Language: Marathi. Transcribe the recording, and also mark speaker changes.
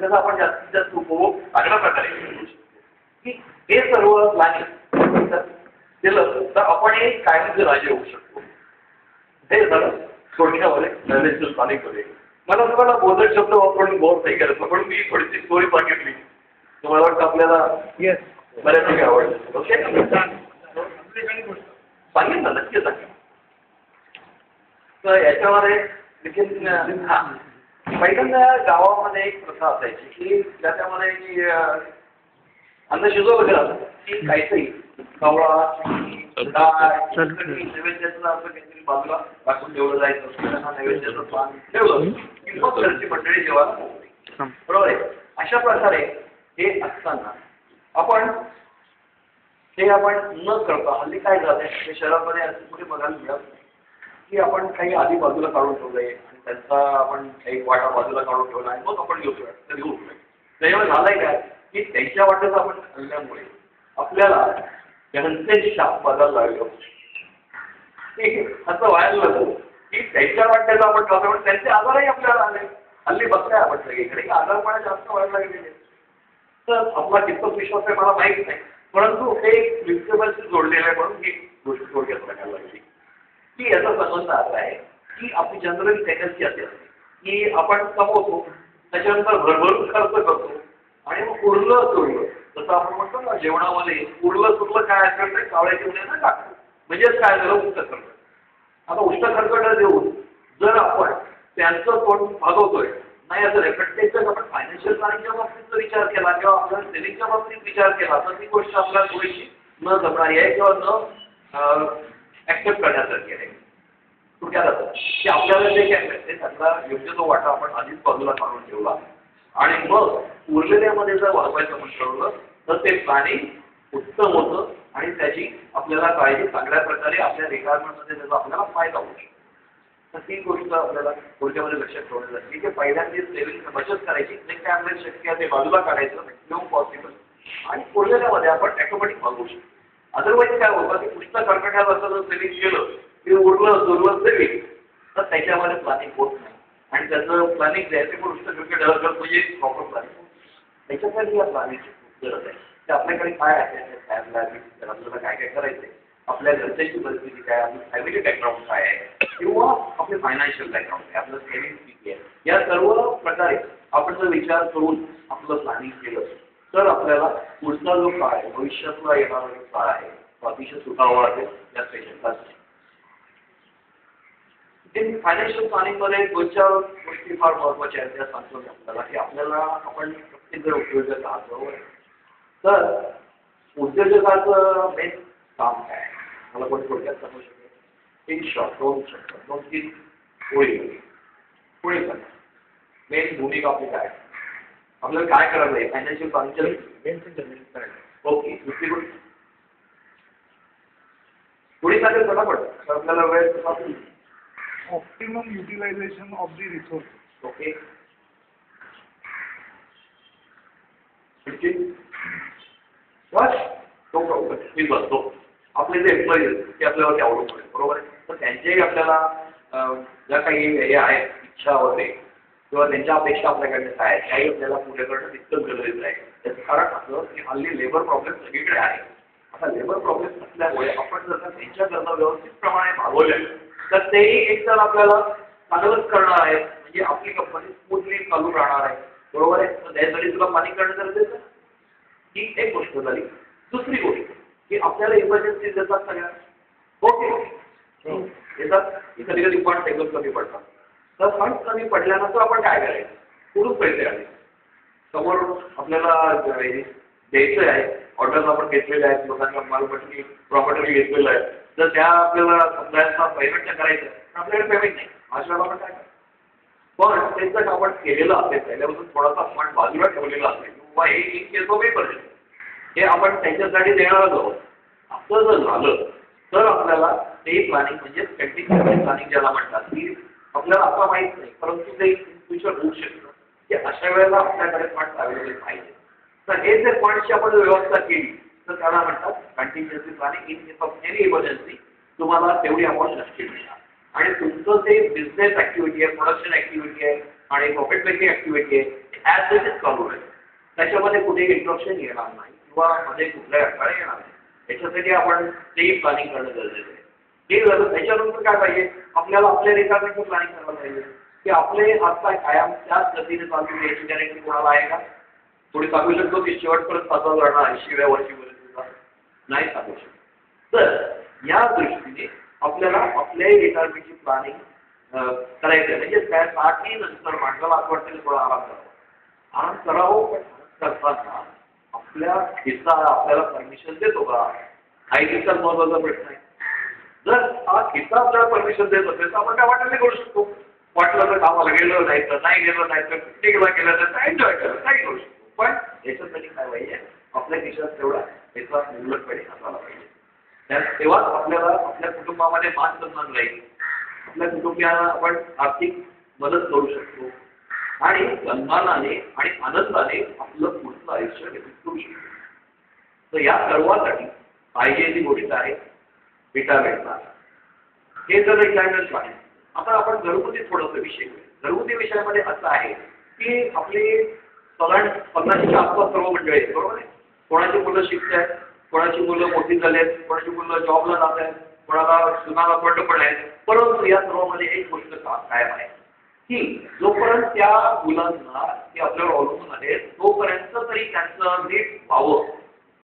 Speaker 1: त्याचा आपण जास्तीत जास्त उपभोग चांगल्या प्रकारे करू शकतो. की हे सर्व प्लॅनिंग केलं तर आपण एक कायमचे राजे होऊ शकतो. हे झालं थोडक्यामध्ये फायनान्शियल प्लॅनिंगमध्ये. मला तुम्हाला बोधक शब्द वापरून बहुत नाही करत, पण मी थोडीशी स्टोरी सांगितली तुम्हाला वाटतं आपल्याला बऱ्यापैकी आवडलं. ओके सांगेन ना, नक्की सांगेन. तर याच्यामध्ये देखील पहिल्यांदा गावामध्ये एक प्रथा असायची की त्याच्यामध्ये की अन्न शिजवलं गेलं की काहीतरी कवळा नैवेद्याचं असं काहीतरी बाजूला टाकून ठेवलं जायचं. नैवेद्याचं पान ठेवलं की मग घरची मंडळी जेवायला बोलते. बरोबर आहे. अशा प्रकारे हे असताना आपण न करता हल्ली काय झालंय ते शहरामध्ये असं कुठे बघायला मिळत नाही की आपण काही आधी बाजूला काढून ठेवलंय आणि त्यांचा आपण काही वाटा बाजूला काढून ठेवला आणि मग आपण घेऊ शकतो. त्याच्यामुळे झालंय काय की त्यांच्या वाट्याचं आपण खाल्ल्यामुळे आपल्याला त्यांचे शाप बदल लागलो. असं व्हायला लागलं की त्यांच्या वाट्याचं आपण खातो त्यांचे आजारही आपल्याला आले. हल्ली बघताय आपण सगळीकडे आजारपणा जास्त व्हायला लागलेले. तर आपला कितपत विश्वास आहे मला माहीत नाही, परंतु हे प्रिन्सिपलशी जोडलेलं आहे म्हणून ही गोष्ट थोडक्यात सांगायला लागली की याचा संबंध असा आहे की आपली जनरल टेंडन्सी अशी असते की आपण कमवतो त्याच्यानंतर भरभरून खर्च करतो आणि मग उरलं सुरलं जसं आपण म्हणतो ना जेवणामध्ये उरलं सुरलं काय असेल तर कावळ्याची उन्हाने टाकतो. म्हणजेच काय झालं उष्ट खर्च. आता उष्ट खर्च देऊन जर आपण त्यांचं कोण भागवतोय नाही असं प्रत्येक आपण फायनान्शियल प्लॅनिंगच्या बाबतीत विचार केला किंवा आपल्या सेव्हिंगच्या बाबतीत विचार केला तर ती गोष्ट आपल्याला थोडीशी न जमणारी आहे किंवा न ऍक्सेप्ट करण्यासारखी आहे. थोडक्यात असं की आपल्याला जे काय मिळते त्यातला योग्य तो वाटा आपण आधीच बाजूला काढून ठेवला आणि मग उरलेल्यामध्ये जर वाढवायचं म्हणून ठरवलं तर ते प्लॅनिंग उत्तम होतं आणि त्याची आपल्याला काळजी चांगल्या प्रकारे आपल्या रिटायरमेंटमध्ये त्याचा आपल्याला फायदा होऊ शकतो. तर ती गोष्ट आपल्याला थोडक्यामध्ये लक्षात ठेवण्यात लागते की पहिल्यांदा सेव्हिंग बचत करायची जे काय आपल्याला शक्य आहे ते बाजूला काढायचं मॅक्सिमम पॉसिबल आणि उरलेल्यामध्ये आपण ॲटोमॅटिक मागवू शकतो. अदरवाईज काय होतं की पुष्ट कर्कटात असं जर सेव्हिंग केलं की उरलं सेव्हिंग तर त्याच्यामध्ये प्लॅनिंग होत नाही आणि त्याचं प्लॅनिंग द्यायचे पण पुष्ट कर्कट म्हणजे प्रॉपर प्लॅनिंग. त्याच्यासाठी या प्लॅनिंगची खूप गरज आहे की आपल्याकडे काय आहे तर आपल्याला काय काय करायचं आहे, आपल्या घरच्याची परिस्थिती काय, आपली फॅमिली बॅकग्राऊंड काय आहे किंवा आपले फायनान्शियल बॅकग्राऊंड आहे, आपलं सेव्हिंग किती आहे, या सर्व प्रकारे आपण जर विचार करून आपलं प्लॅनिंग केलं तर आपल्याला पुढचा जो काळ आहे भविष्यातला येणारा जो काळ आहे तो अतिशय सुखावा असेल या पेशंटला. फायनान्शियल प्लॅनिंगमध्ये दोनच्या गोष्टी फार महत्त्वाच्या आहेत त्या सांगतो मी आपल्याला की आपल्याला आपण प्रत्येक जर उद्योजक आहात बरोबर तर उद्योजकाचं मेन काम काय आहे मला कोणी थोडक्यात सांगू शकेल. एक शॉर्ट दोन तीन पुढे मेन भूमिका आपली काय आपल्याला काय करायचं आहे फायनान्शियल प्लॅनिंगच्या ओके. दुसरी गोष्ट पुढे चालेल पटापट आपल्याला वेळ
Speaker 2: optimum utilization of the resources.
Speaker 1: Okay. बस तो प्रॉब्लेम मी बसतो. आपले जे एम्प्लॉईज ते आपल्यावरती अवलंबून आहे बरोबर आहे. तर त्यांचेही आपल्याला ज्या काही हे आहेत इच्छा वगैरे किंवा त्यांच्या अपेक्षा आपल्याकडे काय आहेत काही आपल्याला पुढे करणं तितकंच गरजेचं आहे. त्याचं कारण असं की हल्ली लेबर प्रॉब्लेम सगळीकडे आहे. आता लेबर प्रॉब्लेम असल्यामुळे आपण जर का त्यांच्या करणं व्यवस्थितप्रमाणे भागवले तर तेही एक तर आपल्याला चांगलंच करणार आहे म्हणजे आपली कंपनी स्मूथली चालू राहणार आहे बरोबर आहे. तर त्यासाठी तुला प्लॅनिंग करणं गरजेचं ही एक गोष्ट झाली. दुसरी गोष्ट की आपल्याला इमर्जन्सी देतात सगळ्या ओके येतात की कधी कधी फंड एकदम कमी पडतात. तर फंड कमी पडल्यानंतर आपण काय करायचं कुठून पैसे आले समोर आपल्याला द्यायचं आहे ऑर्डर आपण घेतलेले आहेत लोकांना मालमत्ता प्रॉपर्टी घेतलेलं आहे जर त्या आपल्याला सप्लायर्सला पेमेंट करायचं तर आपल्याकडे पेमेंट नाही अशा आपण काय पण ते जर आपण केलेलं असेल पहिल्यापासून थोडासा फंड बाजूला ठेवलेला असेल किंवा हे इन केस ऑफ इमर्जन्सी हे आपण त्यांच्यासाठी देणारच आहोत. असं जर झालं तर आपल्याला ते प्लॅनिंग म्हणजे कंटिन्युअस प्लॅनिंग ज्याला म्हणतात की आपल्याला आता माहीत नाही परंतु ते इन फ्युचर होऊ शकतं की अशा वेळेला आपल्याकडे फंड अवेलेबल पाहिजे. तर हे जर फंडची आपण व्यवस्था केली तर त्याला म्हणतात continuously planning in case of any emergency तुम्हाला तेवढी अमाऊंट नक्की मिळणार आणि तुमचं ते बिझनेस ॲक्टिव्हिटी आहे प्रोडक्शन ॲक्टिव्हिटी आहे आणि प्रॉफिट मेकिंग ऍक्टिव्हिटी आहे ऍज इट इज चालू आहे. त्याच्यामध्ये कुठे इंटरप्शन येणार नाही किंवा मध्ये कुठल्याही अडथळे येणार नाही. याच्यासाठी आपण ते प्लॅनिंग करणं गरजेचं आहे. ते झालं. त्याच्यानंतर काय पाहिजे, आपल्याला आपल्या रिटायरमेंटचं प्लॅनिंग करायला पाहिजे की आपले आता कायम त्याच गतीने चालू याची गॅरंटी कोणाला आहे का? थोडी सांगू शकतो की शेवटपर्यंत साधं जाणार 80व्या वर्षीपर्यंत नाही सांगू शकतो. तर या दृष्टीने आपल्याला आपल्या रिटायरमेंटची प्लॅनिंग करायचं. म्हणजे काय 60 नंतर माणसाला असं वाटतं की थोडा आराम करावा. आराम करावं, पण करताना आपल्या खिस्सा आपल्याला परमिशन देतो का? हा एक महत्वाचा प्रश्न आहे. जर हा खिस्सा आपल्याला परमिशन देत असेल तर आपण काय वाटेल ते करू शकतो. वाटलं तर कामाला गेलं, नाही तर नाही गेलं, नाही तर टिकला केलं तर एन्जॉय केलं, काही करू शकतो. पण याच्यासाठी काय पाहिजे, आपल्या खिशात तेवढा याचा मुबलकपणे असायला पाहिजे. तेव्हाच आपल्याला आपल्या कुटुंबामध्ये मान सन्मान राहील. आपल्या कुटुंबियांना आपण आर्थिक मदत करू शकतो आणि सन्मानाने आणि आनंदाने आपलं पुढचं आयुष्य व्यतीत करू शकतो. तर या सर्वांसाठी पाहिजे ती गोष्ट आहे रिटायरमेंटला. हे जर रिटायरमेंट आहे. आता आपण घरगुती थोडंसं विषय घेऊ. घरगुती विषयामध्ये असं आहे की आपली सगळ्यां 50च्या आसपास सर्व मंडळी आहेत, बरोबर आहे. कोणाची मुलं शिकत आहेत, कोणाची मुलं मोठी झाली आहेत, कोणाची मुलं जॉबला जात आहेत, कोणाला बंड पण आहेत. परंतु या सर्वांमध्ये एक गोष्ट कायम आहे की जोपर्यंत त्या मुलांना ते आपल्यावर अवलंबून आहेत तोपर्यंत तरी त्यांचं नीट व्हावं